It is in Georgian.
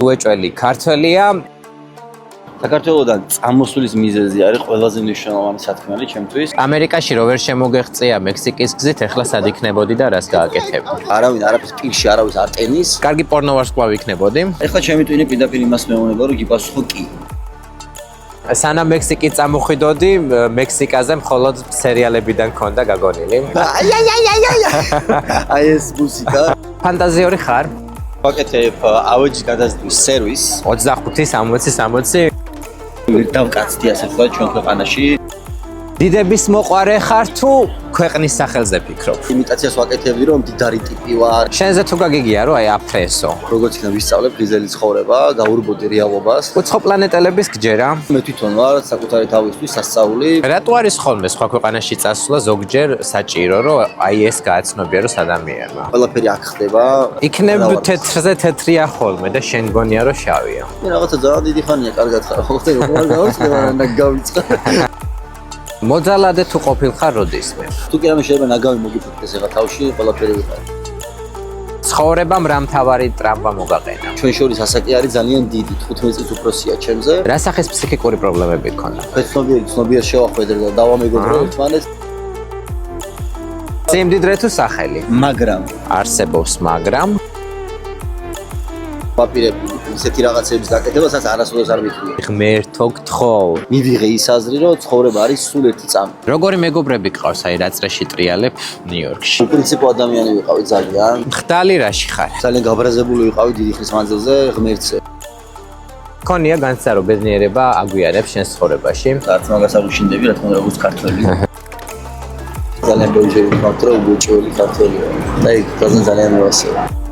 უეჭველი ქართველია. საქართველოდან წამოსulis მიზეზი არის ყველაზე მნიშვნელოვანი სათქმელი ჩემთვის. ამერიკაში რო ვერ შემოგეღწია მექსიკის გზით, ეხლა სად იქნებოდი და რას გააკეთებდი? არავინ არაფერს პირში არავის არ ტენის. კარგი პორნოვარსკვლავი იქნებოდი. ეხლა ჩემი ტვინი პირდაპირ იმას მეუბნება, რომ გიპასუხო კი. სანამ მექსიკი წამოხვიდოდი, მექსიკაზე მხოლოდ სერიალებიდან მქონდა გაგონილი. აი ეს მუსიკა. ფანტაზიური ხარ? ვაკეთებ ავეჯის გადაზიდვის სერვისს. 25-60-60 დავკაცდი ასე ვთქვათ ჩვენ ქვეყანაში. დიდების მოყარე ხარ თუ ქვეყნის სახელზე ფიქრობ? იმიტაციას ვაკეთებდი, რომ დიდარი ტიპი ვარ. შენზე თუ გაგიგია, რომ აი აფრესო. როგორც იქნება ვისწავლებ გიზელი ცხოვრება, გაურბოდი რეალობას. უცხო პლანეტელების გჯერა. მე თვითონ ვარ საკუთარი თავისთვის სასწაული. რატო არის ხოლმე სხვა ქვეყანაში წასვლა ზოგჯერ საჭირო, რომ აი ეს გააცნობია, რომ ადამიანმა? ყველაფერი აქ ხდება. იქნებ თეთრზე თეთრია ხოლმე და შენ გონია, რომ შავია. მე რაღაცა ძალიან დიდი ხანია კარგად ხარ. ხოხტე რომ არ გავიწყდება და გავიწყე. მოძალადე თუ ყოფილხარ როდისმე? თუ კი რამე შეიძლება ნაგავი მოგიფიქრდეს ეხლა თავში ყველაფერი ვიყავ. ცხოვრებამ რა მთავარი ტრამვა მოგაყენა? ჩვენ შორის ასაკი არის ძალიან დიდი, 15 წლის უფროსია ჩემზე. რა სახის ფსიქიკური პრობლემები გქონდა? ცნობიერს შევახვედრე და დავამეგობრე ერთმანეთს. სიმდიდრე თუ სახელი? მაგრამ არსებობს, მაგრამ ვაპირებ ისეთი რაღაცების გაკეთებასაც არასოდეს არ მithვია. ღმერთო გთხოვ. მივიღე ის აზრი, რომ ცხოვრება არის სულ ერთი წამი. როგორი მეგობრები გყავს აი რა წრეში ტრიალებ ნიუ-იორკში? უპრინციპო ადამიანი ვიყავი ძალიან. ხდალი რაში ხარ? ძალიან გაბრაზებული ვიყავი დიდი ხნის მანძილზე ღმერთზე. ქონია განცდა რომ ბედნიერება აგვიანებს შენს ცხოვრებაში. არც მაგას არ უშინდები, რა თქმა უნდა, როგორც ქართველი. ძალიან ბევრი ვთქვათ, რომ უგუჭველი ქართველია. და იქ ძალიან მოვასწრე.